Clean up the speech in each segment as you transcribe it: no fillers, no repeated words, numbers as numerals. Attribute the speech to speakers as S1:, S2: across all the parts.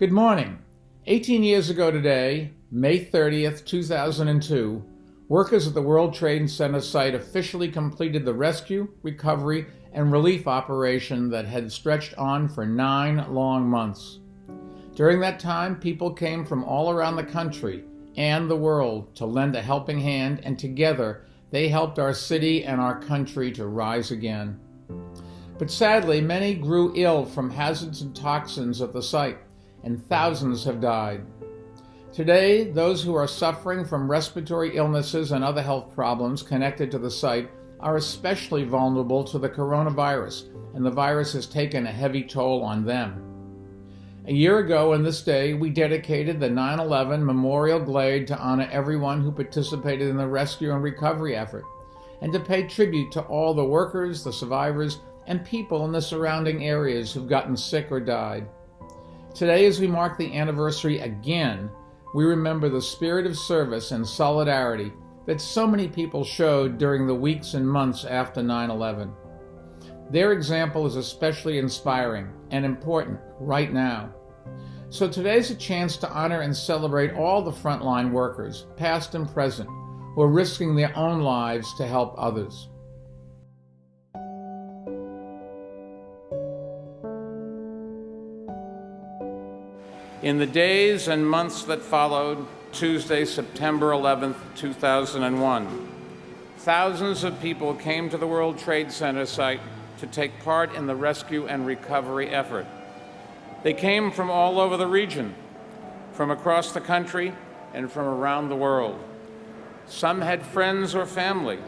S1: Good morning. 18 years ago today, May 30th, 2002, workers at the World Trade Center site officially completed the rescue, recovery, and relief operation that had stretched on for 9 long months. During that time, people came from all around the country and the world to lend a helping hand, and together they helped our city and our country to rise again. But sadly, many grew ill from hazards and toxins at the site, and thousands have died. Today, those who are suffering from respiratory illnesses and other health problems connected to the site are especially vulnerable to the coronavirus, and the virus has taken a heavy toll on them. A year ago on this day, we dedicated the 9/11 Memorial Glade to honor everyone who participated in the rescue and recovery effort, and to pay tribute to all the workers, the survivors, and people in the surrounding areas who've gotten sick or died. Today, as we mark the anniversary again, we remember the spirit of service and solidarity that so many people showed during the weeks and months after 9/11. Their example is especially inspiring and important right now. So today's a chance to honor and celebrate all the frontline workers, past and present, who are risking their own lives to help others. In the days and months that followed Tuesday, September 11th, 2001, thousands of people came to the World Trade Center site to take part in the rescue and recovery effort. They came from all over the region, from across the country, and from around the world. Some had friends or family.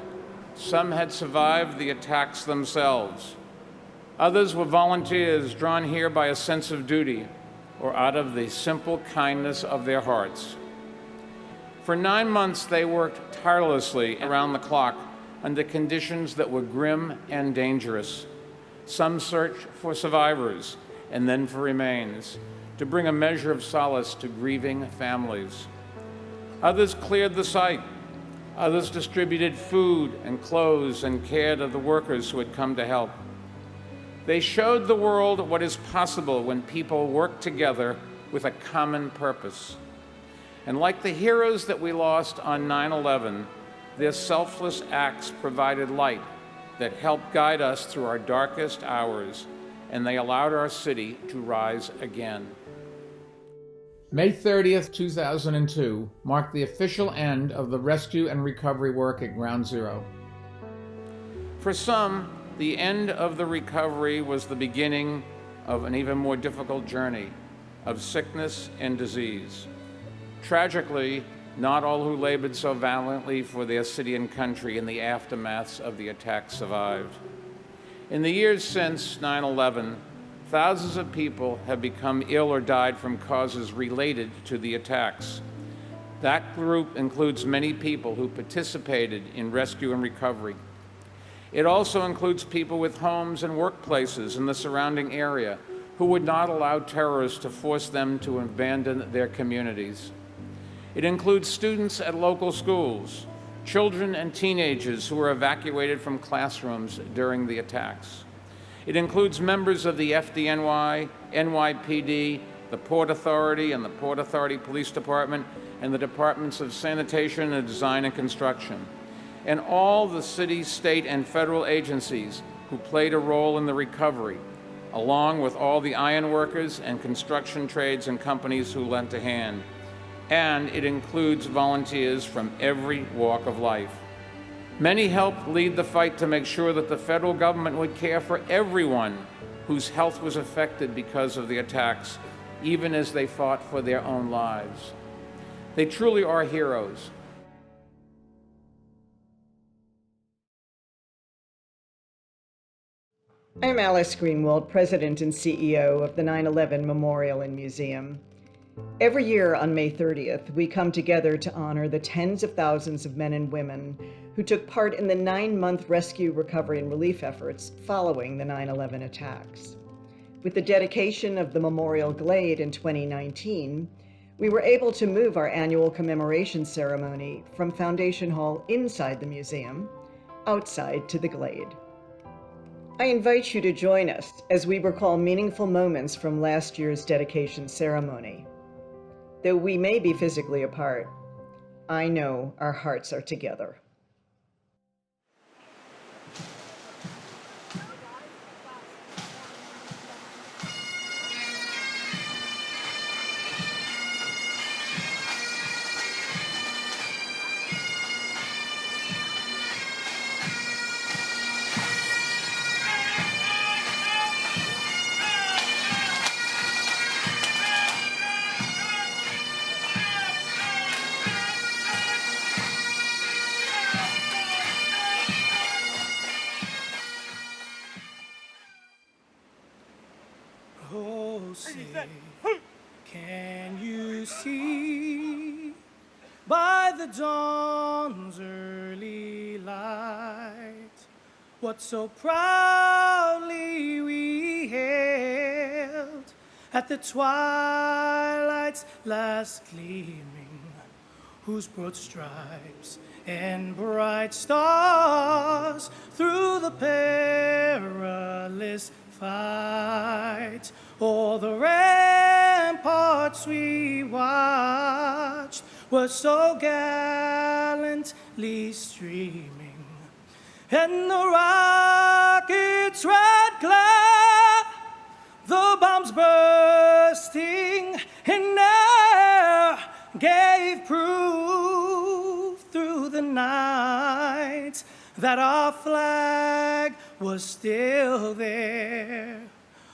S1: Some had survived the attacks themselves. Others were volunteers drawn here by a sense of duty or out of the simple kindness of their hearts. For 9 months, they worked tirelessly around the clock under conditions that were grim and dangerous. Some searched for survivors and then for remains to bring a measure of solace to grieving families. Others cleared the site. Others distributed food and clothes and cared of the workers who had come to help. They showed the world what is possible when people work together with a common purpose. And like the heroes that we lost on 9/11, their selfless acts provided light that helped guide us through our darkest hours, and they allowed our city to rise again. May 30th, 2002 marked the official end of the rescue and recovery work at Ground Zero. For some, the end of the recovery was the beginning of an even more difficult journey of sickness and disease. Tragically, not all who labored so valiantly for their city and country in the aftermaths of the attack survived. In the years since 9/11, thousands of people have become ill or died from causes related to the attacks. That group includes many people who participated in rescue and recovery. It also includes people with homes and workplaces in the surrounding area who would not allow terrorists to force them to abandon their communities. It includes students at local schools, children and teenagers who were evacuated from classrooms during the attacks. It includes members of the FDNY, NYPD, the Port Authority and the Port Authority Police Department, and the Departments of Sanitation and Design and Construction, and all the city, state, and federal agencies who played a role in the recovery, along with all the iron workers and construction trades and companies who lent a hand. And it includes volunteers from every walk of life. Many helped lead the fight to make sure that the federal government would care for everyone whose health was affected because of the attacks, even as they fought for their own lives. They truly are heroes.
S2: I'm Alice Greenwald, President and CEO of the 9/11 Memorial and Museum. Every year on May 30th, we come together to honor the tens of thousands of men and women who took part in the 9-month rescue, recovery, and relief efforts following the 9/11 attacks. With the dedication of the Memorial Glade in 2019, we were able to move our annual commemoration ceremony from Foundation Hall inside the museum outside to the Glade. I invite you to join us as we recall meaningful moments from last year's dedication ceremony. Though we may be physically apart, I know our hearts are together.
S3: Oh, say, can you see by the dawn's early light what so proudly we hailed at the twilight's last gleaming, whose broad stripes and bright stars through the perilous fight o'er the ramparts we watched were so gallantly streaming, and the rocket's red glare, the bombs bursting in air, gave proof through the night that our flag was still there.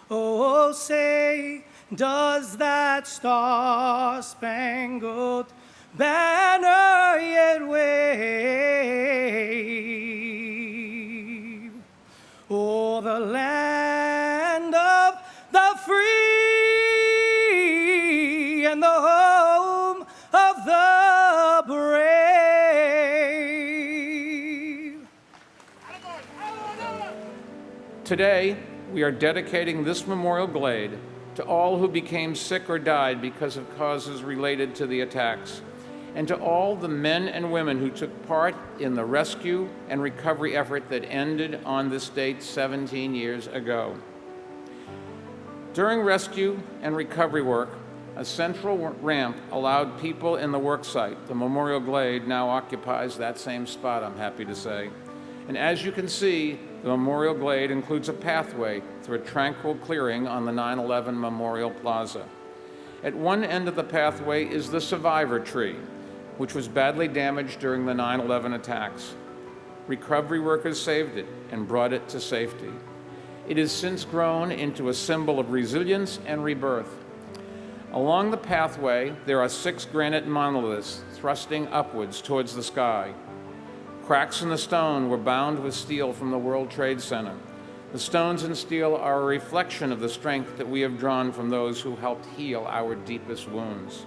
S3: Oh, say, does that star-spangled banner yet wave o'er the land of the free and the home of the brave?
S1: Today, we are dedicating this Memorial Glade to all who became sick or died because of causes related to the attacks, and to all the men and women who took part in the rescue and recovery effort that ended on this date 17 years ago. During rescue and recovery work, a central ramp allowed people in the worksite. The Memorial Glade now occupies that same spot, I'm happy to say. And as you can see, the Memorial Glade includes a pathway through a tranquil clearing on the 9/11 Memorial Plaza. At one end of the pathway is the survivor tree, which was badly damaged during the 9/11 attacks. Recovery workers saved it and brought it to safety. It has since grown into a symbol of resilience and rebirth. Along the pathway, there are 6 granite monoliths thrusting upwards towards the sky. Cracks in the stone were bound with steel from the World Trade Center. The stones and steel are a reflection of the strength that we have drawn from those who helped heal our deepest wounds.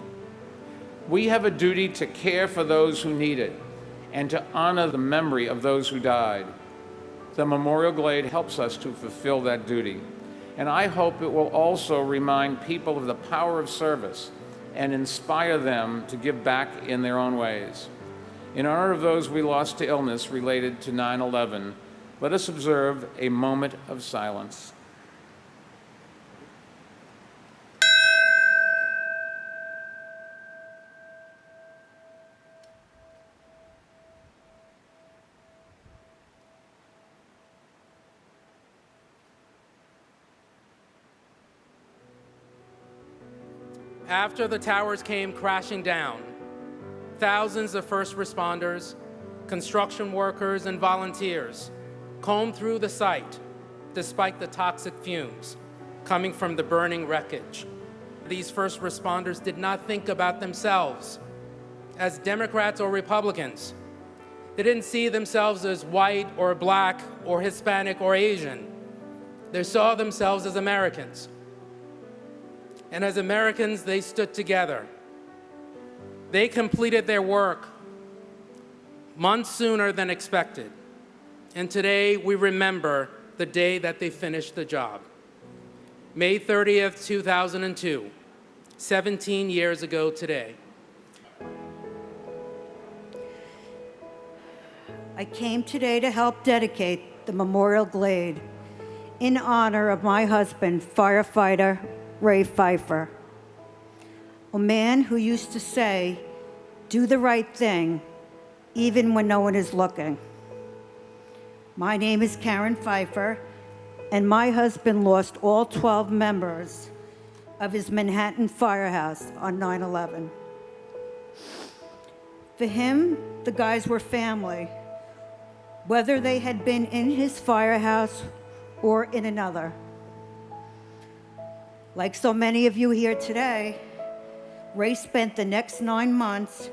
S1: We have a duty to care for those who need it and to honor the memory of those who died. The Memorial Glade helps us to fulfill that duty, and I hope it will also remind people of the power of service and inspire them to give back in their own ways. In honor of those we lost to illness related to 9/11, let us observe a moment of silence.
S4: After the towers came crashing down, thousands of first responders, construction workers, and volunteers combed through the site despite the toxic fumes coming from the burning wreckage. These first responders did not think about themselves as Democrats or Republicans. They didn't see themselves as white or black or Hispanic or Asian. They saw themselves as Americans. And as Americans, they stood together. They completed their work months sooner than expected. And today, we remember the day that they finished the job. May 30th, 2002, 17 years ago today.
S5: I came today to help dedicate the Memorial Glade in honor of my husband, firefighter Ray Pfeiffer, a man who used to say, "Do the right thing, even when no one is looking." My name is Karen Pfeiffer, and my husband lost all 12 members of his Manhattan firehouse on 9/11. For him, the guys were family, whether they had been in his firehouse or in another. Like so many of you here today, Ray spent the next 9 months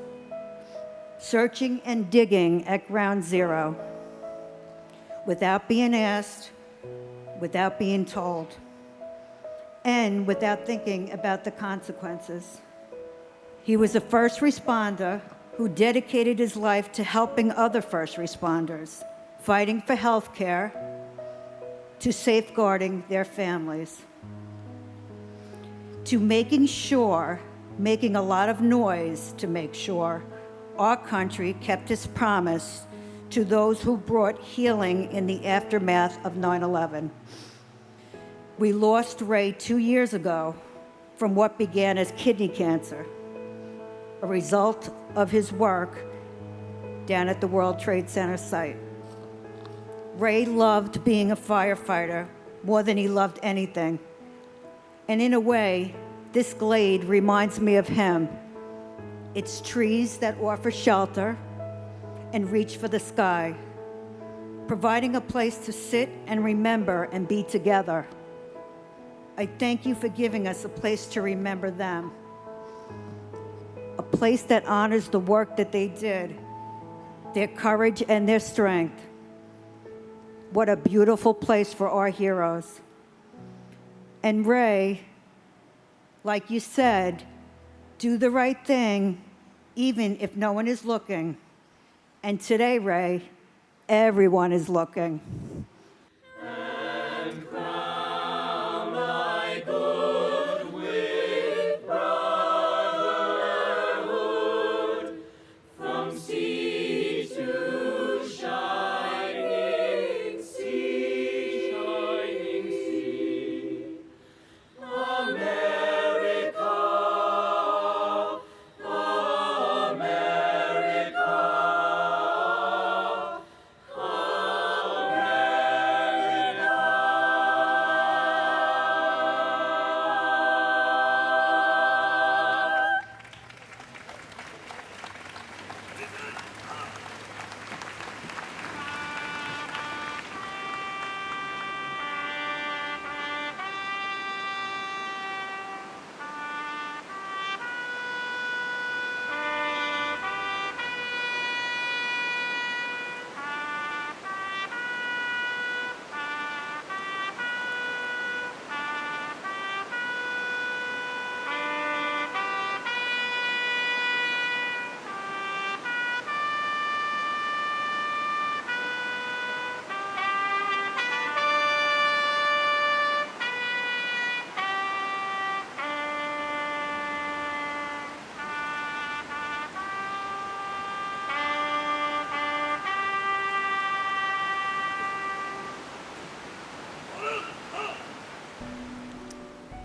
S5: searching and digging at Ground Zero, without being asked, without being told, and without thinking about the consequences. He was a first responder who dedicated his life to helping other first responders, fighting for health care, to safeguarding their families, to making a lot of noise to make sure our country kept its promise to those who brought healing in the aftermath of 9/11. We lost Ray 2 years ago from what began as kidney cancer, a result of his work down at the World Trade Center site. Ray loved being a firefighter more than he loved anything. And in a way, this glade reminds me of him. It's trees that offer shelter and reach for the sky, providing a place to sit and remember and be together. I thank you for giving us a place to remember them, a place that honors the work that they did, their courage and their strength. What a beautiful place for our heroes. And Ray, like you said, do the right thing, even if no one is looking. And today, Ray, everyone is looking.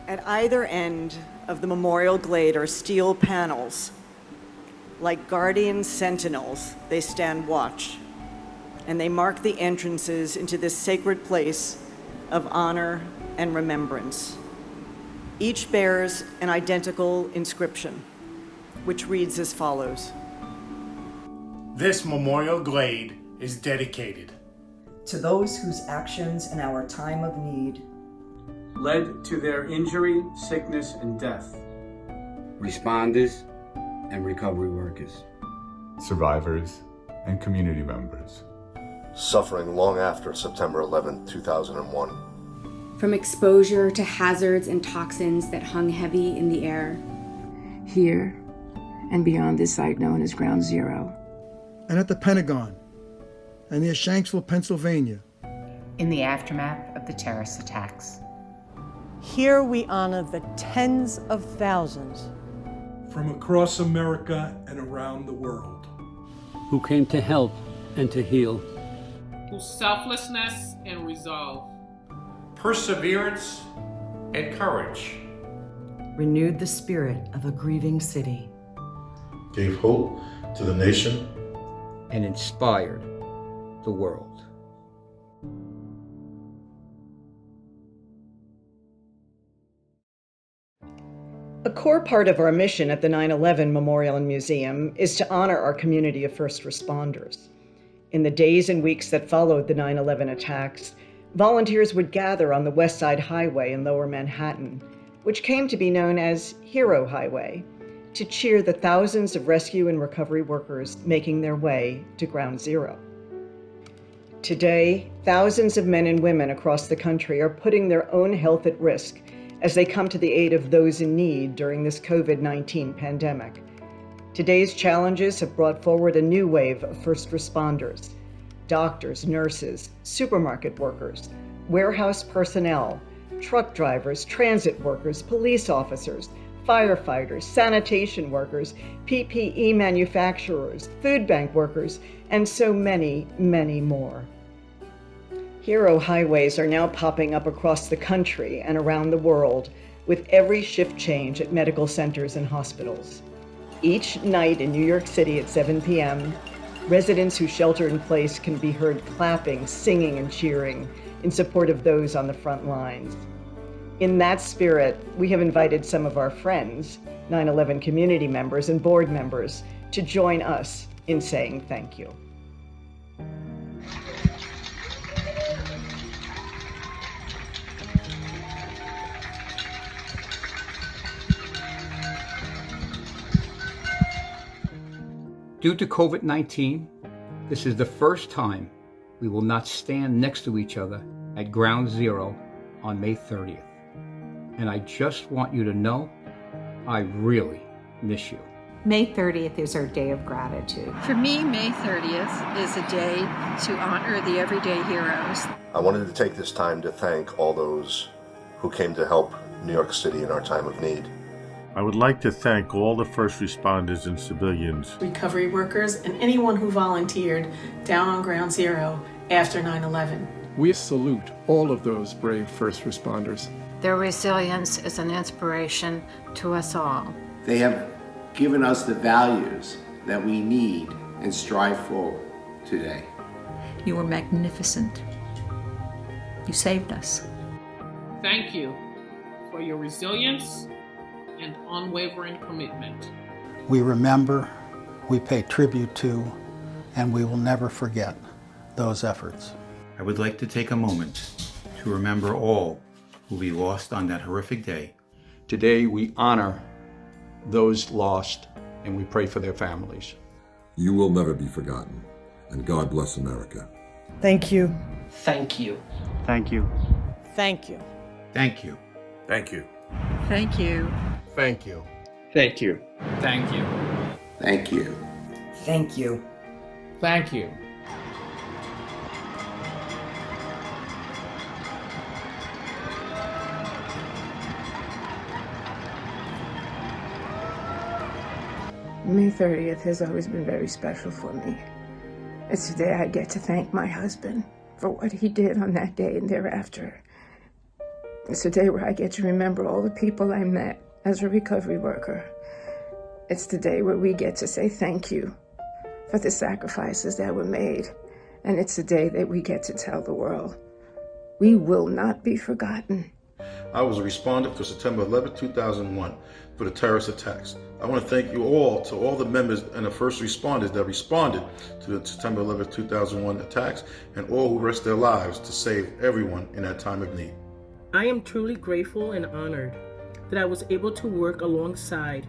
S2: At either end of the Memorial Glade are steel panels. Like guardian sentinels, they stand watch, and they mark the entrances into this sacred place of honor and remembrance. Each bears an identical inscription, which reads as follows.
S6: This Memorial Glade is dedicated
S7: to those whose actions in our time of need
S8: led to their injury, sickness, and death.
S9: Responders and recovery workers.
S10: Survivors and community members.
S11: Suffering long after September 11, 2001.
S12: From exposure to hazards and toxins that hung heavy in the air.
S13: Here and beyond this site known as Ground Zero.
S14: And at the Pentagon and near Shanksville, Pennsylvania.
S15: In the aftermath of the terrorist attacks.
S16: Here we honor the tens of thousands
S17: from across America and around the world
S18: who came to help and to heal,
S19: whose selflessness and resolve
S18: perseverance, and courage.
S7: Renewed the spirit of a grieving city.
S19: Gave hope to the nation.
S20: And inspired the world.
S2: A core part of our mission at the 9/11 Memorial and Museum is to honor our community of first responders. In the days and weeks that followed the 9/11 attacks, volunteers would gather on the West Side Highway in Lower Manhattan, which came to be known as Hero Highway, to cheer the thousands of rescue and recovery workers making their way to Ground Zero. Today, thousands of men and women across the country are putting their own health at risk as they come to the aid of those in need during this COVID-19 pandemic. Today's challenges have brought forward a new wave of first responders: doctors, nurses, supermarket workers, warehouse personnel, truck drivers, transit workers, police officers, firefighters, sanitation workers, PPE manufacturers, food bank workers, and so many, many more. Hero highways are now popping up across the country and around the world, with every shift change at medical centers and hospitals. Each night in New York City at 7 p.m., residents who shelter in place can be heard clapping, singing, and cheering in support of those on the front lines. In that spirit, we have invited some of our friends, 9/11 community members and board members, to join us in saying thank you.
S20: Due to COVID-19, this is the first time we will not stand next to each other at Ground Zero on May 30th. And I just want you to know, I really miss you.
S15: May 30th is our day of gratitude.
S21: For me, May 30th is a day to honor the everyday heroes.
S11: I wanted to take this time to thank all those who came to help New York City in our time of need.
S19: I would like to thank all the first responders and civilians,
S22: recovery workers, and anyone who volunteered down on Ground Zero after 9/11.
S23: We salute all of those brave first responders.
S21: Their resilience is an inspiration to us all.
S24: They have given us the values that we need and strive for today.
S25: You were magnificent. You saved us.
S26: Thank you for your resilience and unwavering commitment.
S27: We remember, we pay tribute to, and we will never forget those efforts.
S28: I would like to take a moment to remember all who we lost on that horrific day.
S20: Today we honor those lost and we pray for their families.
S29: You will never be forgotten, and God bless America.
S2: Thank you.
S30: Thank you.
S28: Thank you.
S16: Thank you.
S28: Thank you.
S29: Thank you.
S21: Thank you.
S29: Thank you.
S1: Thank you.
S4: Thank you.
S24: Thank you.
S7: Thank you.
S1: Thank you.
S13: May 30th has always been very special for me. It's the day I get to thank my husband for what he did on that day and thereafter. It's a day where I get to remember all the people I met as a recovery worker. It's the day where we get to say thank you for the sacrifices that were made. And it's the day that we get to tell the world, we will not be forgotten.
S19: I was a responder for September 11, 2001 for the terrorist attacks. I want to thank you all, to all the members and the first responders that responded to the September 11, 2001 attacks, and all who risked their lives to save everyone in that time of need.
S31: I am truly grateful and honored that I was able to work alongside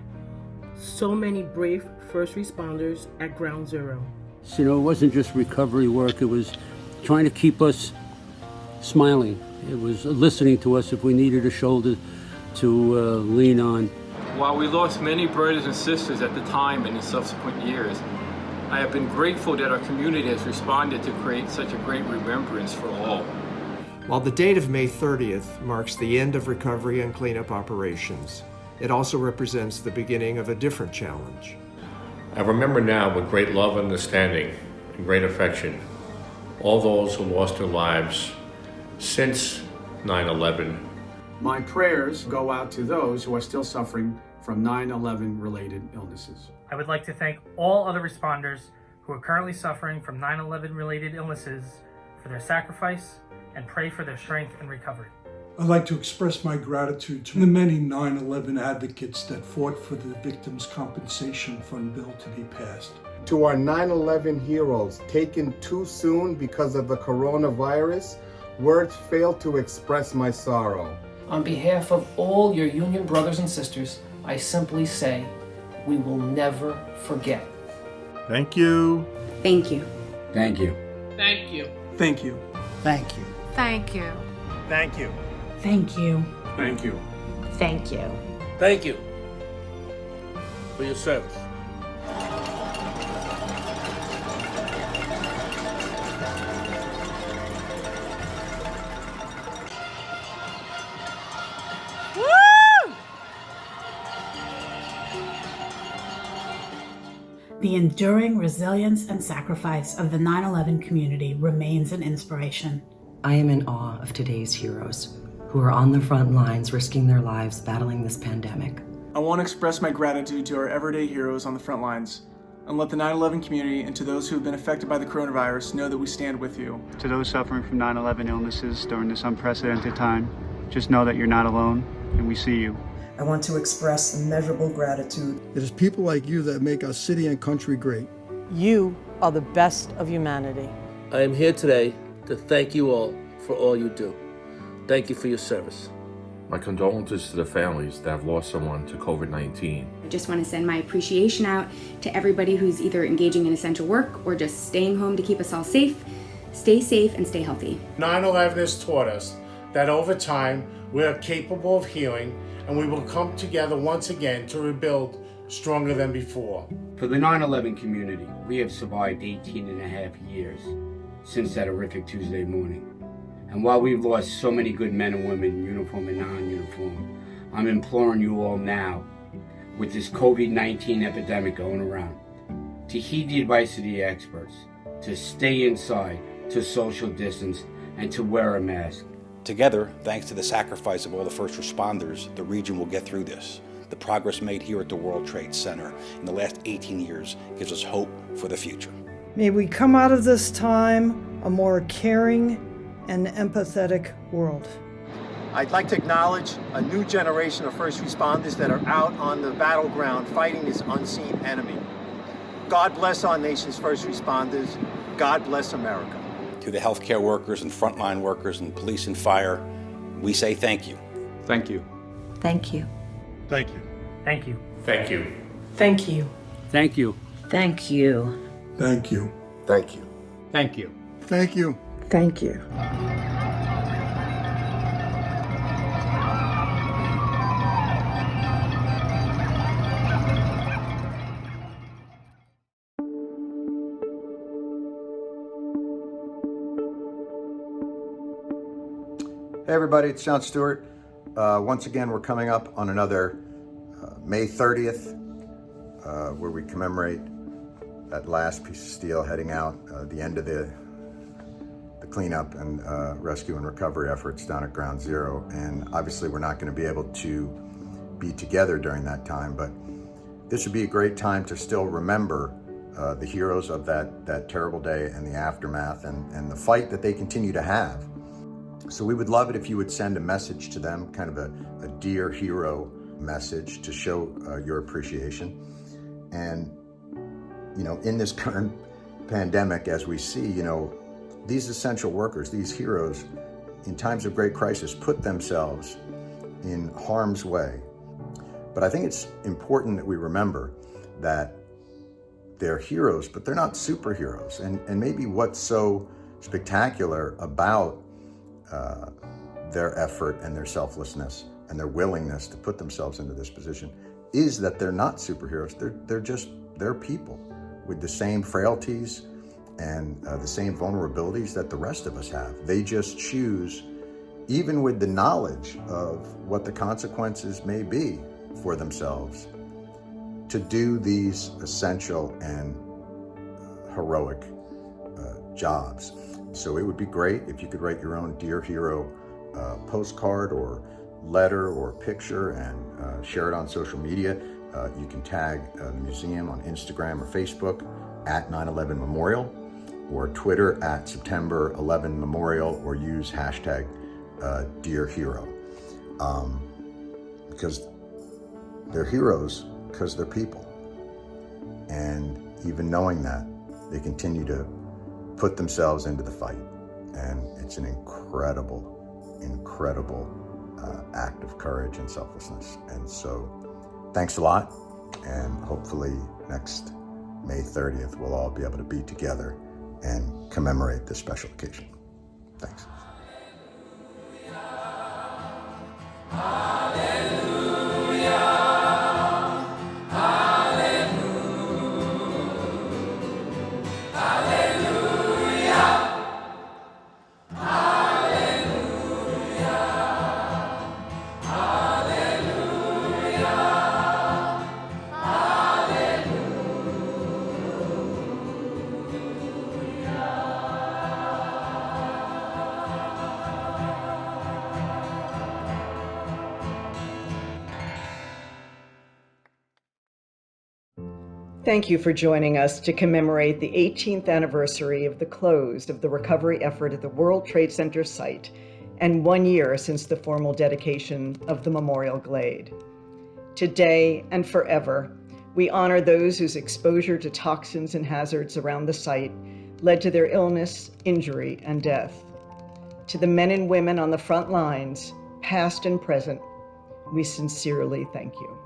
S31: so many brave first responders at Ground Zero.
S32: You know, it wasn't just recovery work, it was trying to keep us smiling. It was listening to us if we needed a shoulder to lean on.
S33: While we lost many brothers and sisters at the time and in subsequent years, I have been grateful that our community has responded to create such a great remembrance for all.
S34: While the date of May 30th marks the end of recovery and cleanup operations, it also represents the beginning of a different challenge.
S18: I remember now with great love and understanding and great affection all those who lost their lives since 9/11.
S3: My prayers go out to those who are still suffering from 9/11 related illnesses.
S5: I would like to thank all other responders who are currently suffering from 9/11 related illnesses for their sacrifice and pray for their strength and recovery.
S6: I'd like to express my gratitude to the many 9/11 advocates that fought for the Victims' Compensation Fund bill to be passed.
S8: To our 9/11 heroes taken too soon because of the coronavirus, words fail to express my sorrow.
S9: On behalf of all your union brothers and sisters, I simply say, we will never forget.
S10: Thank you.
S11: Thank you.
S10: Thank you.
S26: Thank you.
S6: Thank you. Thank you.
S11: Thank you.
S10: Thank you.
S11: Thank you.
S3: Thank you.
S11: Thank you.
S10: Thank you for your service.
S11: The enduring resilience and sacrifice of the 9/11 community remains an inspiration.
S12: I am in awe of today's heroes who are on the front lines risking their lives battling this pandemic.
S14: I want to express my gratitude to our everyday heroes on the front lines and let the 9/11 community and to those who have been affected by the coronavirus know that we stand with you.
S15: To those suffering from 9/11 illnesses during this unprecedented time, just know that you're not alone and we see you.
S7: I want to express immeasurable gratitude.
S17: It is people like you that make our city and country great.
S16: You are the best of humanity.
S10: I am here today to thank you all for all you do. Thank you for your service.
S18: My condolences to the families that have lost someone to COVID-19.
S11: I just want to send my appreciation out to everybody who's either engaging in essential work or just staying home to keep us all safe. Stay safe and stay healthy.
S22: 9/11 has taught us that over time we are capable of healing and we will come together once again to rebuild stronger than before.
S23: For the 9/11 community, we have survived 18 and a half years since that horrific Tuesday morning. And while we've lost so many good men and women, uniform and non-uniform, I'm imploring you all now, with this COVID-19 epidemic going around, to heed the advice of the experts, to stay inside, to social distance, and to wear a mask.
S30: Together, thanks to the sacrifice of all the first responders, the region will get through this. The progress made here at the World Trade Center in the last 18 years gives us hope for the future.
S35: May we come out of this time a more caring and empathetic world.
S36: I'd like to acknowledge a new generation of first responders that are out on the battleground fighting this unseen enemy. God bless our nation's first responders. God bless America.
S30: To the healthcare workers and frontline workers and police and fire, we say thank you.
S15: Thank you.
S25: Thank you.
S10: Thank you.
S5: Thank you.
S18: Thank you.
S11: Thank you.
S15: Thank you.
S25: Thank you.
S6: Thank you.
S30: Thank you.
S20: Thank you.
S6: Thank you.
S13: Thank you.
S37: Hey everybody, it's John Stewart. Once again, we're coming up on another May 30th, where we commemorate that last piece of steel heading out, the end of the cleanup and rescue and recovery efforts down at Ground Zero. And obviously we're not going to be able to be together during that time, but this would be a great time to still remember the heroes of that terrible day and the aftermath and the fight that they continue to have. So we would love it if you would send a message to them, kind of a dear hero message to show your appreciation. And, you know, in this current pandemic, as we see, you know, these essential workers, these heroes, in times of great crisis, put themselves in harm's way. But I think it's important that we remember that they're heroes, but they're not superheroes. And maybe what's so spectacular about their effort and their selflessness and their willingness to put themselves into this position is that they're not superheroes. They're people with the same frailties and the same vulnerabilities that the rest of us have. They just choose, even with the knowledge of what the consequences may be for themselves, to do these essential and heroic jobs. So it would be great if you could write your own Dear Hero postcard or letter or picture and share it on social media. You can tag the museum on Instagram or Facebook at 9/11 Memorial, or Twitter at September 11 Memorial, or use hashtag Dear Hero. Because they're heroes because they're people. And even knowing that, they continue to put themselves into the fight. And it's an incredible act of courage and selflessness. And so thanks a lot. And hopefully next May 30th, we'll all be able to be together and commemorate this special occasion. Thanks.
S35: Thank you for joining us to commemorate the 18th anniversary of the close of the recovery effort at the World Trade Center site, and 1 year since the formal dedication of the Memorial Glade. Today and forever, we honor those whose exposure to toxins and hazards around the site led to their illness, injury, and death. To the men and women on the front lines, past and present, we sincerely thank you.